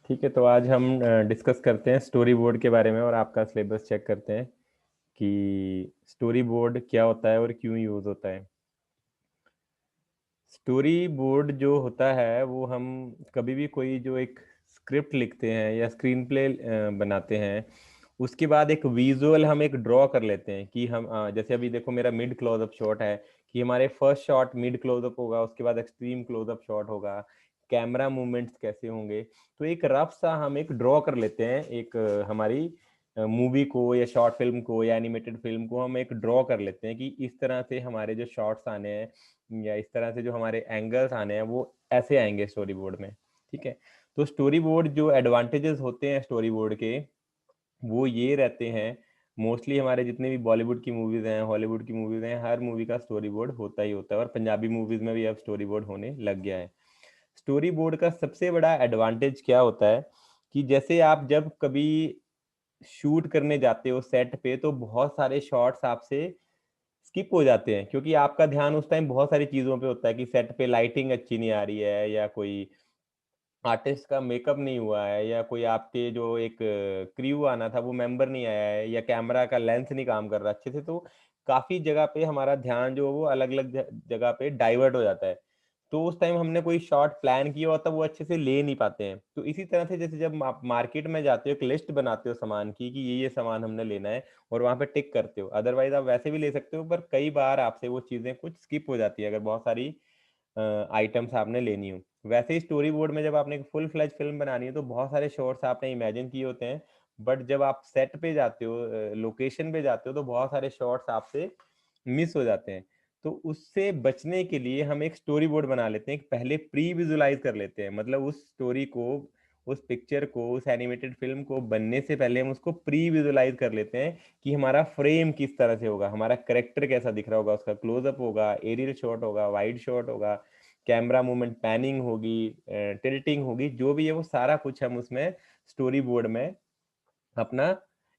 ठीक है, तो आज हम डिस्कस करते हैं स्टोरी बोर्ड के बारे में और आपका सिलेबस चेक करते हैं कि स्टोरी बोर्ड क्या होता है और क्यों यूज़ होता है। स्टोरी बोर्ड जो होता है वो हम कभी भी कोई जो एक स्क्रिप्ट लिखते हैं या स्क्रीन प्ले बनाते हैं, उसके बाद एक विजुअल हम एक ड्रॉ कर लेते हैं कि हम जैसे अभी देखो मेरा मिड क्लोजअप शॉट है कि हमारे फर्स्ट शॉट मिड क्लोजअप होगा, उसके बाद एक्सट्रीम क्लोजअप शॉट होगा, कैमरा मूवमेंट्स कैसे होंगे। तो एक रफ सा हम एक ड्रॉ कर लेते हैं, एक हमारी मूवी को या शॉर्ट फिल्म को या एनिमेटेड फिल्म को हम एक ड्रॉ कर लेते हैं कि इस तरह से हमारे जो शॉट्स आने हैं या इस तरह से जो हमारे एंगल्स आने हैं वो ऐसे आएंगे स्टोरी बोर्ड में। ठीक है, तो स्टोरी बोर्ड जो एडवांटेजेस होते हैं स्टोरी बोर्ड के वो ये रहते हैं, मोस्टली हमारे जितने भी बॉलीवुड की मूवीज हैं, हॉलीवुड की मूवीज हैं, हर मूवी का स्टोरी बोर्ड होता ही होता है और पंजाबी मूवीज में भी अब स्टोरी बोर्ड होने लग गया है। स्टोरी बोर्ड का सबसे बड़ा एडवांटेज क्या होता है कि जैसे आप जब कभी शूट करने जाते हो सेट पे तो बहुत सारे शॉट्स आपसे स्किप हो जाते हैं क्योंकि आपका ध्यान उस टाइम बहुत सारी चीजों पे होता है कि सेट पे लाइटिंग अच्छी नहीं आ रही है या कोई आर्टिस्ट का मेकअप नहीं हुआ है या कोई आपके जो एक क्रू आना था वो मेंबर नहीं आया है या कैमरा का लेंस नहीं काम कर रहा अच्छे से। तो काफी जगह पे हमारा ध्यान जो है वो अलग अलग जगह पे डाइवर्ट हो जाता है। तो उस टाइम हमने कोई शॉट प्लान किया होता है वो अच्छे से ले नहीं पाते हैं। तो इसी तरह से जैसे जब आप मार्केट में जाते हो एक लिस्ट बनाते हो सामान की कि ये सामान हमने लेना है और वहां पे टिक करते हो, अदरवाइज आप वैसे भी ले सकते हो पर कई बार आपसे वो चीजें कुछ स्किप हो जाती है अगर बहुत सारी आइटम्स आपने लेनी हो। वैसे ही स्टोरी बोर्ड में जब आपने एक फुल फ्लैज फिल्म बनानी है तो बहुत सारे शॉट्स आपने इमेजिन किए होते हैं, बट जब आप सेट पे जाते हो, लोकेशन पे जाते हो तो बहुत सारे शॉट्स आपसे मिस हो जाते हैं। तो उससे बचने के लिए हम एक स्टोरी बोर्ड बना लेते हैं, पहले प्री विजुलाइज कर लेते हैं, मतलब उस स्टोरी को, उस पिक्चर को, उस एनिमेटेड फिल्म को बनने से पहले हम उसको प्री विजुलाइज कर लेते हैं कि हमारा फ्रेम किस तरह से होगा, हमारा करेक्टर कैसा दिख रहा होगा, उसका क्लोजअप होगा, एरियल शॉट होगा, वाइड शॉट होगा, कैमरा मूवमेंट, पैनिंग होगी, टिल्टिंग होगी, जो भी है वो सारा कुछ हम उसमें स्टोरी बोर्ड में अपना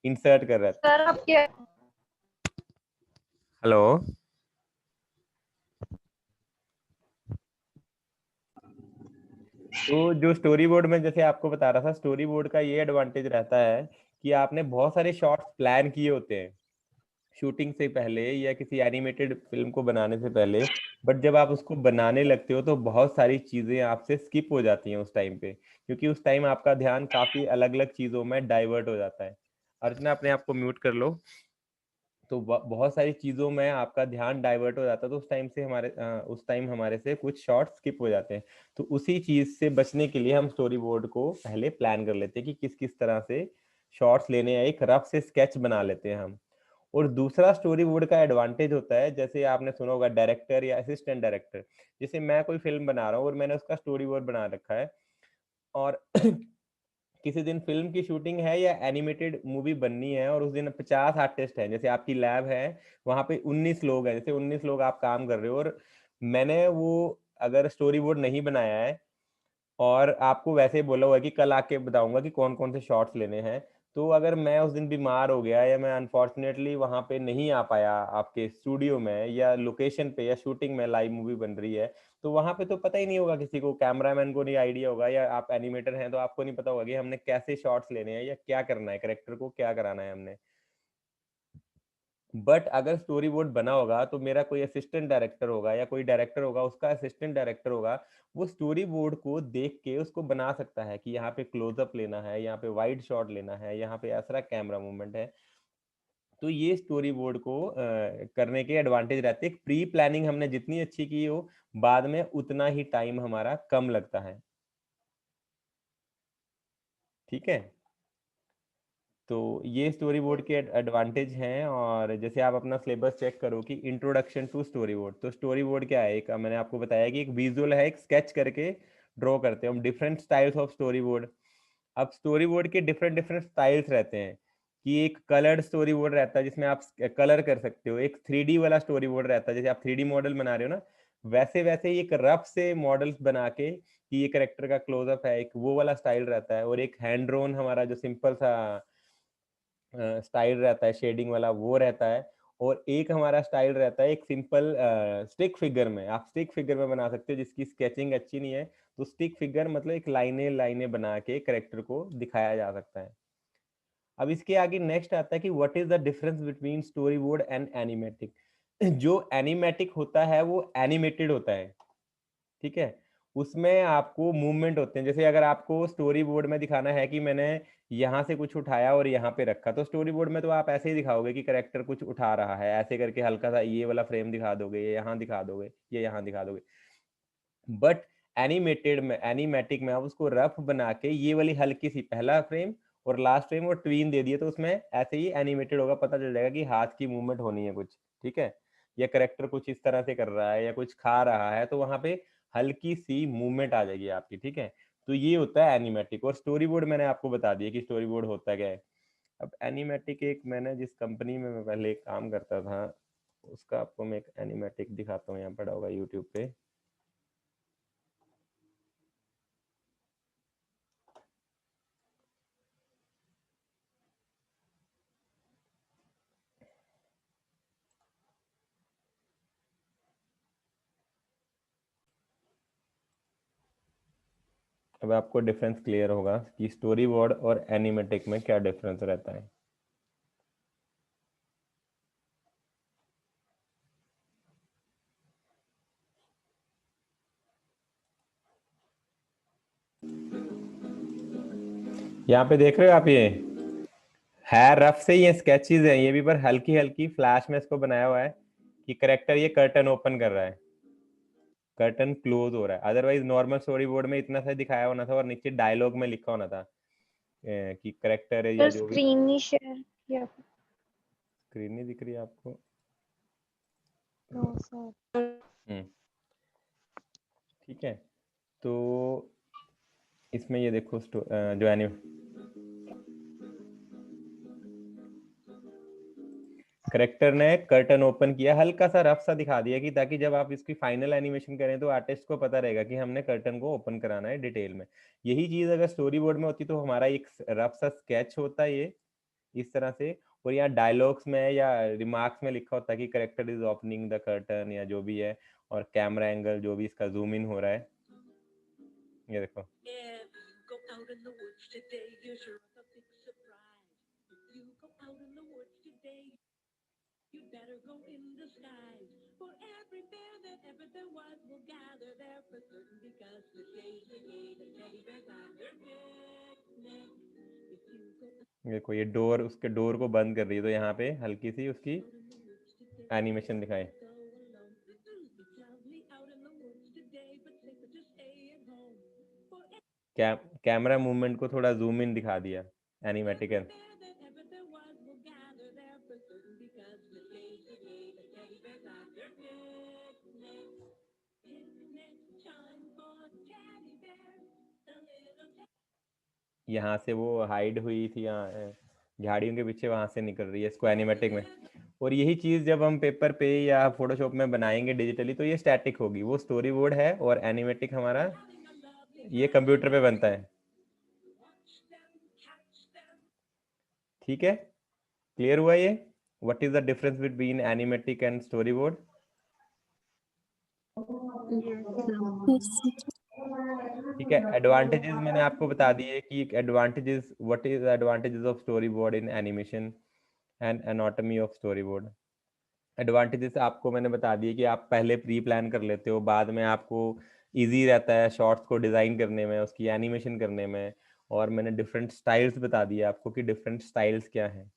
इंसर्ट कर रहे हैं। सर आप क्या हेलो। तो जो स्टोरी बोर्ड में जैसे आपको बता रहा था, स्टोरी बोर्ड का ये एडवांटेज रहता है कि आपने बहुत सारे शॉट्स प्लान किए होते हैं शूटिंग से पहले या किसी एनिमेटेड फिल्म को बनाने से पहले, बट जब आप उसको बनाने लगते हो तो बहुत सारी चीजें आपसे स्किप हो जाती हैं उस टाइम पे, क्योंकि उस टाइम आपका ध्यान काफी अलग अलग चीजों में डाइवर्ट हो जाता है। अर्चना अपने आप को म्यूट कर लो। तो बहुत सारी चीजों में आपका ध्यान डाइवर्ट हो जाता है तो उस टाइम हमारे से कुछ शॉट स्किप हो जाते हैं। तो उसी चीज से बचने के लिए हम स्टोरी बोर्ड को पहले प्लान कर लेते हैं कि किस किस तरह से शॉट्स लेने हैं, एक रफ से स्केच बना लेते हैं हम। और दूसरा स्टोरी बोर्ड का एडवांटेज होता है, जैसे आपने सुना होगा डायरेक्टर या असिस्टेंट डायरेक्टर। जैसे मैं कोई फिल्म बना रहा हूँ और मैंने उसका स्टोरी बोर्ड बना रखा है और किसी दिन फिल्म की शूटिंग है या एनिमेटेड मूवी बननी है और उस दिन 50 आर्टिस्ट हैं, जैसे आपकी लैब है वहां पे 19 लोग हैं, जैसे 19 लोग आप काम कर रहे हो और मैंने वो अगर स्टोरी बोर्ड नहीं बनाया है और आपको वैसे ही बोला हुआ है कि कल आके बताऊंगा कि कौन कौन से शॉट्स लेने हैं, तो अगर मैं उस दिन बीमार हो गया या मैं अनफॉर्चुनेटली वहां पे नहीं आ पाया आपके स्टूडियो में या लोकेशन पे या शूटिंग में, लाइव मूवी बन रही है, तो वहां पे तो पता ही नहीं होगा किसी को, कैमरामैन को नहीं आइडिया होगा या आप एनिमेटर हैं तो आपको नहीं पता होगा कि हमने कैसे शॉट्स लेने हैं या क्या करना है, करेक्टर को क्या कराना है हमने। बट अगर स्टोरी बोर्ड बना होगा तो मेरा कोई असिस्टेंट डायरेक्टर होगा या कोई डायरेक्टर होगा, उसका असिस्टेंट डायरेक्टर होगा, वो स्टोरी बोर्ड को देख के उसको बना सकता है कि यहाँ पे क्लोजअप लेना है, यहाँ पे वाइड शॉट लेना है, यहाँ पे ऐसा कैमरा मूवमेंट है। तो ये स्टोरी बोर्ड को करने के एडवांटेज रहते हैं। प्री प्लानिंग हमने जितनी अच्छी की हो, बाद में उतना ही टाइम हमारा कम लगता है। ठीक है, तो ये स्टोरी बोर्ड के एडवांटेज हैं। और जैसे आप अपना सिलेबस चेक करो कि इंट्रोडक्शन टू स्टोरी बोर्ड, तो स्टोरी बोर्ड क्या है, एक मैंने आपको बताया कि एक विजुअल है, एक स्केच करके ड्रॉ करते हैं हम, different styles of story board. अब स्टोरी बोर्ड के डिफरेंट डिफरेंट स्टाइल्स रहते हैं कि एक कलर्ड स्टोरी बोर्ड रहता है जिसमें आप कलर कर सकते हो, एक 3D वाला स्टोरी बोर्ड रहता है, जैसे आप 3D मॉडल बना रहे हो ना, वैसे वैसे ही एक रफ से मॉडल्स बना के कि ये करेक्टर का क्लोजअप है, एक वो वाला स्टाइल रहता है। और एक हैंड ड्रोन हमारा जो सिंपल सा स्टाइल रहता है शेडिंग वाला, वो रहता है। और एक हमारा स्टाइल रहता है एक सिंपल स्टिक फिगर में, आप स्टिक फिगर में बना सकते हो जिसकी स्केचिंग अच्छी नहीं है तो स्टिक फिगर मतलब एक लाइनें लाइनें बना के कैरेक्टर को दिखाया जा सकता है। अब इसके आगे नेक्स्ट आता है कि what is the difference between storyboard and animatic. जो एनिमेटिक होता है वो एनिमेटेड होता है, ठीक है। उसमें आपको मूवमेंट होते हैं, जैसे अगर आपको स्टोरी बोर्ड में दिखाना है कि मैंने यहाँ से कुछ उठाया और यहाँ पे रखा, तो स्टोरी बोर्ड में तो आप ऐसे ही दिखाओगे कि कैरेक्टर कुछ उठा रहा है, ऐसे करके हल्का सा ये वाला फ्रेम दिखा दोगे, ये यहाँ दिखा दोगे, ये यहाँ दिखा दोगे। बट एनिमेटेड में, एनिमेटिक में आप उसको रफ बना के ये वाली हल्की सी पहला फ्रेम और लास्ट फ्रेम और ट्वीन दे दिए, तो उसमें ऐसे ही एनिमेटेड होगा, पता चल जाएगा कि हाथ की मूवमेंट होनी है कुछ, ठीक है, या करेक्टर कुछ इस तरह से कर रहा है या कुछ खा रहा है, तो वहां पे हल्की सी मूवमेंट आ जाएगी आपकी, ठीक है। तो ये होता है एनिमेटिक। और स्टोरी बोर्ड मैंने आपको बता दिया कि स्टोरी बोर्ड होता क्या है। अब एनिमेटिक एक, मैंने जिस कंपनी में मैं पहले काम करता था उसका आपको मैं एक एनिमेटिक दिखाता हूँ, यहाँ पड़ा होगा यूट्यूब पे। अब आपको डिफरेंस क्लियर होगा कि स्टोरी बोर्ड और एनिमेटिक में क्या डिफरेंस रहता है। यहाँ पे देख रहे हो आप, ये है रफ से ये स्केचेस हैं, ये भी पर हल्की हल्की फ्लैश में इसको बनाया हुआ है कि करेक्टर ये कर्टन ओपन कर रहा है, कर्टन क्लोज हो रहा है। अदरवाइज नॉर्मल स्टोरी बोर्ड में इतना सा दिखाया होना था और नीचे डायलॉग में लिखा होना था कि करेक्टर या सर जो भी। स्क्रीन नहीं शेयर किया। स्क्रीन नहीं दिख रही है आपको? No sir. ठीक है, तो इसमें ये देखो जो करेक्टर ने कर्टन ओपन किया, हल्का सा रफ सा दिखा दिया कि ताकि जब आप इसकी फाइनल एनिमेशन करें तो आर्टिस्ट को पता रहेगा कि हमने कर्टन को ओपन कराना है डिटेल में। यही चीज अगर स्टोरी बोर्ड में होती तो हमारा एक रफ सा स्केच होता ये इस तरह से, और यहाँ डायलॉग्स में या रिमार्क्स में लिखा होता है कि character is opening the curtain या जो भी है, और कैमरा एंगल जो भी इसका जूम इन हो रहा है, ये देखो। देखो ये डोर, उसके डोर को बंद कर रही है, तो यहाँ पे हल्की सी उसकी एनिमेशन दिखाए। कैमरा मूवमेंट को थोड़ा जूम इन दिखा दिया, एनिमेटिक है। यहाँ से वो हाइड हुई थी, यहाँ झाड़ियों के पीछे, वहां से निकल रही है, इसको एनिमेटिक में। और यही चीज जब हम पेपर पे या फोटोशॉप में बनाएंगे डिजिटली तो ये स्टैटिक होगी, वो स्टोरी बोर्ड है, और एनिमेटिक हमारा ये कंप्यूटर पे बनता है। ठीक है, क्लियर हुआ ये? What is the difference between animatic and storyboard? ठीक है, एडवांटेजेस मैंने आपको बता दिए कि advantages, what is advantages of storyboard in animation and anatomy of storyboard. Advantages आपको मैंने बता दिए कि आप पहले प्री प्लान कर लेते हो, बाद में आपको इजी रहता है शॉर्ट्स को डिज़ाइन करने में, उसकी एनिमेशन करने में। और मैंने डिफरेंट स्टाइल्स बता दिए आपको कि डिफरेंट स्टाइल्स क्या हैं,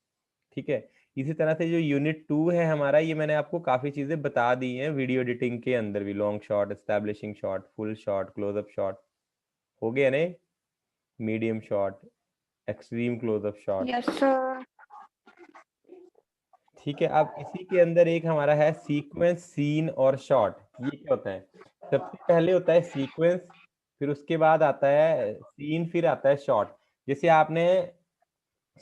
ठीक है। इसी तरह से जो यूनिट 2 है हमारा, ये मैंने आपको काफ़ी चीज़ें बता दी हैं वीडियो एडिटिंग के अंदर भी, long shot, establishing shot, full shot, close up shot, हो गया नहीं, medium shot, extreme close up shot. Yes sir. ठीक है, अब इसी के अंदर एक हमारा है सीक्वेंस, सीन और शॉट। ये क्या होता है? सबसे पहले होता है सीक्वेंस, फिर उसके बाद आता है सीन, फिर आता है शॉट। जैसे आपने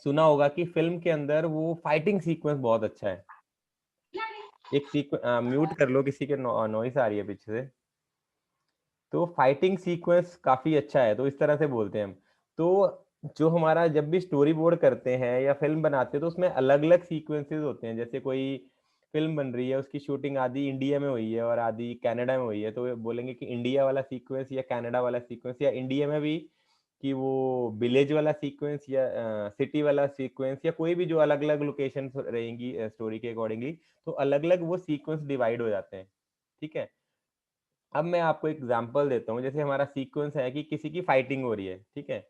सुना होगा कि फिल्म के अंदर वो फाइटिंग सीक्वेंस बहुत अच्छा है। एक सीक्वेंस म्यूट कर लो, किसी के नॉइस आ रही है पीछे से। तो फाइटिंग सीक्वेंस काफी अच्छा है, तो इस तरह से बोलते हैं हम। तो जो हमारा जब भी स्टोरी बोर्ड करते हैं या फिल्म बनाते हैं तो उसमें अलग अलग सीक्वेंसेस होते हैं। जैसे कोई फिल्म बन रही है, उसकी शूटिंग आधी इंडिया में हुई है और आधी कनाडा में हुई है, तो बोलेंगे कि इंडिया वाला सीक्वेंस या कनाडा वाला सीक्वेंस, या इंडिया में भी कि वो विलेज वाला सीक्वेंस या सिटी वाला सीक्वेंस, या कोई भी जो अलग अलग लोकेशन रहेंगी स्टोरी के अकॉर्डिंगली, तो अलग अलग वो सीक्वेंस डिवाइड हो जाते हैं। ठीक है, अब मैं आपको एग्जांपल देता हूँ। जैसे हमारा सीक्वेंस है कि किसी की फाइटिंग हो रही है, ठीक है,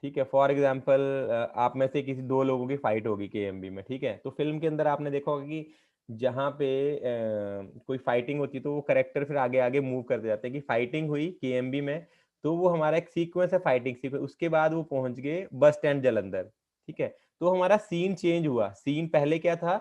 ठीक है, फॉर एग्जाम्पल आप में से किसी दो लोगों की फाइट होगी केएमबी में, ठीक है, तो फिल्म के अंदर आपने देखा होगा कि जहाँ पे कोई फाइटिंग होती है तो वो करेक्टर फिर आगे आगे मूव करते जाते हैं कि फाइटिंग हुई केएमबी में, तो वो हमारा एक सीक्वेंस है, फाइटिंग सीक्वेंस, उसके बाद वो पहुंच गए बस स्टैंड जलंधर। ठीक है, तो हमारा सीन चेंज हुआ, सीन पहले क्या था,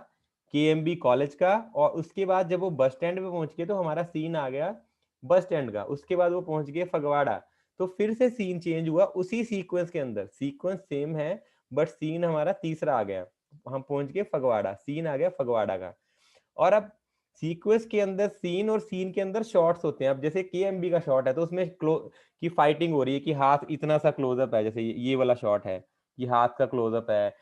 केएमबी कॉलेज का, और उसके बाद जब वो बस स्टैंड पे पहुंच गए तो हमारा सीन आ गया बस स्टैंड का, उसके बाद वो पहुंच गए फगवाड़ा, तो फिर से सीन चेंज हुआ उसी सीक्वेंस के अंदर, सीक्वेंस सेम है बट सीन हमारा तीसरा आ गया, हम पहुंच गए फगवाड़ा, सीन आ गया फगवाड़ा का। और अब सीक्वेंस के अंदर सीन और सीन के अंदर शॉट्स होते हैं, अब जैसे केएमबी का शॉट है तो उसमें की फाइटिंग हो रही है कि हाथ इतना सा क्लोजअप है, जैसे ये वाला शॉट है कि हाथ का क्लोजअप है,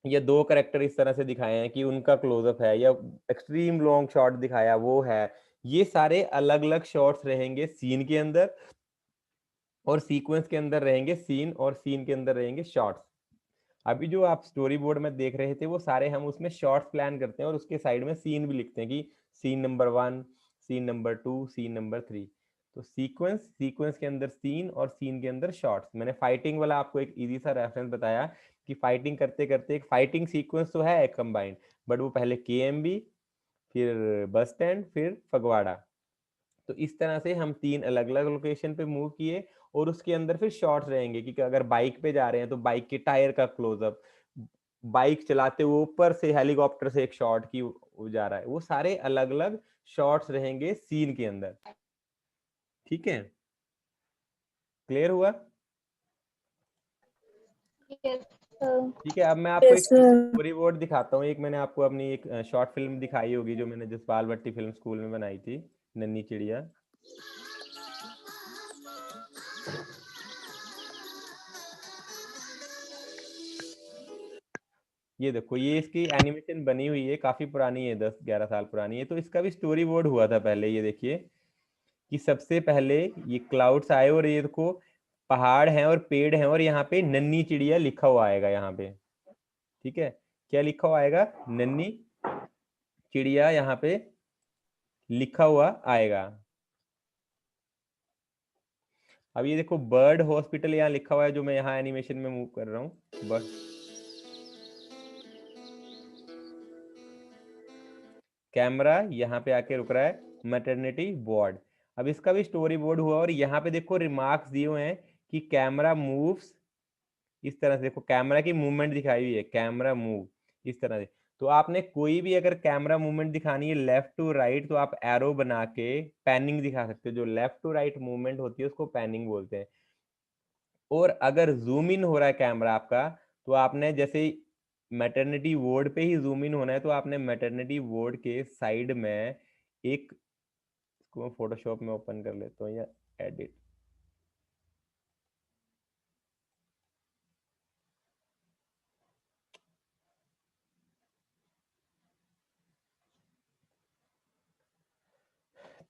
या दो करेक्टर इस तरह से दिखाए हैं कि उनका क्लोजअप है, या एक्सट्रीम लॉन्ग शॉट दिखाया वो है, ये सारे अलग अलग शॉट्स रहेंगे सीन के अंदर, और सीक्वेंस के अंदर रहेंगे सीन, और सीन के अंदर रहेंगे शॉर्ट्स। अभी जो आप स्टोरी बोर्ड में देख रहे थे वो सारे हम उसमें शॉर्ट्स प्लान करते हैं और उसके साइड में सीन भी लिखते हैं कि scene number 1, scene number 2, scene number 3। तो सीक्वेंस, सीक्वेंस के अंदर सीन, और सीन के अंदर शॉर्ट्स। मैंने फाइटिंग वाला आपको एक इजी सा रेफरेंस बताया कि फाइटिंग करते करते एक फाइटिंग सीक्वेंस तो है एक कंबाइंड, बट वो पहले केएमबी, फिर बस स्टैंड, फिर फगवाड़ा। तो इस तरह से हम 3 अलग अलग लोकेशन पे मूव किए, और उसके अंदर फिर शॉट्स रहेंगे कि अगर बाइक पे जा रहे हैं तो बाइक के टायर का क्लोजअप, बाइक चलाते हुए ऊपर से हेलीकॉप्टर से एक शॉट की वो जा रहा है, वो सारे अलग अलग शॉट्स रहेंगे सीन के अंदर। ठीक है, क्लियर हुआ? Yes, sir. ठीक है, अब मैं आपको एक Yes, sir. स्टोरी बोर्ड दिखाता हूँ। एक मैंने आपको अपनी एक शॉर्ट फिल्म दिखाई होगी जो मैंने जसपाल भट्टी फिल्म स्कूल में बनाई थी, नन्ही चिड़िया। ये देखो, ये इसकी एनिमेशन बनी हुई है, काफी पुरानी है, 10-11 साल पुरानी है। तो इसका भी स्टोरी बोर्ड हुआ था पहले। ये देखिए कि सबसे पहले ये क्लाउड्स आए, और ये देखो पहाड़ हैं और पेड़ हैं, और यहाँ पे नन्ही चिड़िया लिखा हुआ आएगा यहाँ पे। ठीक है, क्या लिखा हुआ आएगा, नन्ही चिड़िया यहाँ पे लिखा हुआ आएगा। अब ये देखो बर्ड हॉस्पिटल यहाँ लिखा हुआ है, जो मैं यहाँ एनिमेशन में मूव कर रहा हूँ। बर्ड कैमरा यहाँ पे आके रुक रहा है, मैटरनिटी वार्ड। अब इसका भी स्टोरी बोर्ड हुआ, और यहाँ पे देखो रिमार्क्स दिए हुए हैं कि कैमरा मूव्स, इस तरह से देखो कैमरा की मूवमेंट दिखाई हुई है, कैमरा मूव इस तरह से। तो आपने कोई भी अगर कैमरा मूवमेंट दिखानी है लेफ्ट टू राइट, तो आप एरो बना के पैनिंग दिखा सकते हो। जो लेफ्ट टू राइट मूवमेंट होती है उसको पैनिंग बोलते हैं। और अगर जूम इन हो रहा है कैमरा आपका, तो आपने जैसे मैटरनिटी वार्ड पे ही जूम इन होना है, तो आपने मैटरनिटी वार्ड के साइड में एक, इसको मैं फोटोशॉप में ओपन कर लेता हूँ या एडिट,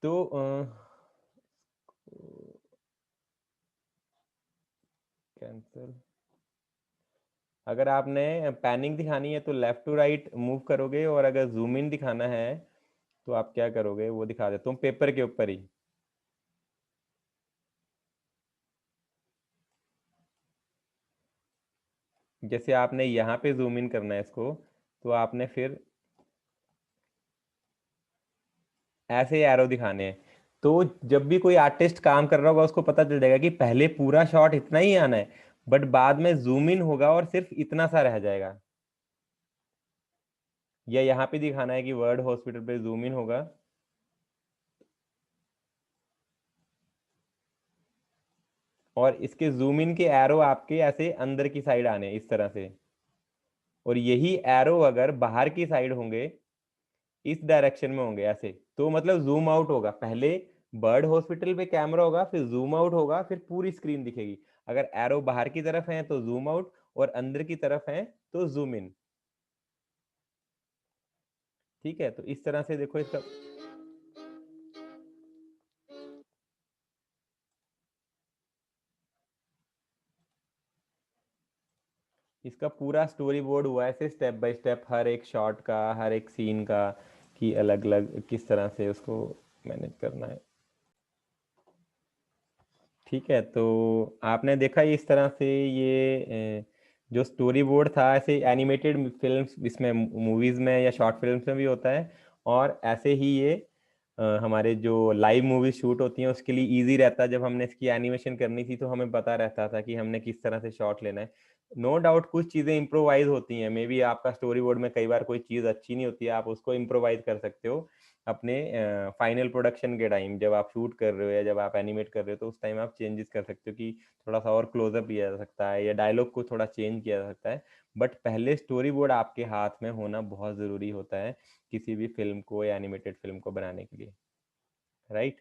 तो कैंसिल। अगर आपने पैनिंग दिखानी है तो लेफ्ट टू राइट मूव करोगे, और अगर जूम इन दिखाना है तो आप क्या करोगे वो दिखा देता हूँ पेपर के ऊपर ही। जैसे आपने यहाँ पे जूम इन करना है इसको, तो आपने फिर ऐसे एरो दिखाने हैं। तो जब भी कोई आर्टिस्ट काम कर रहा होगा उसको पता चल जाएगा कि पहले पूरा शॉट इतना ही आना है, बट बाद में जूम इन होगा और सिर्फ इतना सा रह जाएगा। या यहाँ पे दिखाना है कि वर्ड हॉस्पिटल पे जूम इन होगा, और इसके जूम इन के एरो आपके ऐसे अंदर की साइड आने इस तरह से, और यही एरो अगर बाहर की साइड होंगे, इस डायरेक्शन में होंगे ऐसे, तो मतलब जूम आउट होगा। पहले बर्ड हॉस्पिटल पे कैमरा होगा, फिर जूम आउट होगा, फिर पूरी स्क्रीन दिखेगी। अगर एरो बाहर की तरफ है तो जूम आउट, और अंदर की तरफ है तो जूम इन। ठीक है, तो इस तरह से देखो इसका पूरा स्टोरी बोर्ड हुआ है, ऐसे स्टेप बाय स्टेप हर एक शॉट का, हर एक सीन का, कि अलग अलग किस तरह से उसको मैनेज करना है। ठीक है, तो आपने देखा इस तरह से ये जो स्टोरी बोर्ड था, ऐसे एनिमेटेड फिल्म्स इसमें मूवीज में या शॉर्ट फिल्म्स में भी होता है, और ऐसे ही ये हमारे जो लाइव मूवी शूट होती हैं उसके लिए इजी रहता है। जब हमने इसकी एनिमेशन करनी थी तो हमें पता रहता था कि हमने किस तरह से शॉट लेना है। नो डाउट कुछ चीज़ें इम्प्रोवाइज होती हैं, मे बी आपका स्टोरी बोर्ड में कई बार कोई चीज़ अच्छी नहीं होती है, आप उसको इम्प्रोवाइज कर सकते हो अपने फाइनल प्रोडक्शन के टाइम, जब आप शूट कर रहे हो या जब आप एनिमेट कर रहे हो, तो उस टाइम आप चेंजेस कर सकते हो कि थोड़ा सा और क्लोजअप लिया जा सकता है या डायलॉग को थोड़ा चेंज किया जा सकता है। बट पहले स्टोरी बोर्ड आपके हाथ में होना बहुत ज़रूरी होता है किसी भी फिल्म को या एनिमेटेड फिल्म को बनाने के लिए, राइट।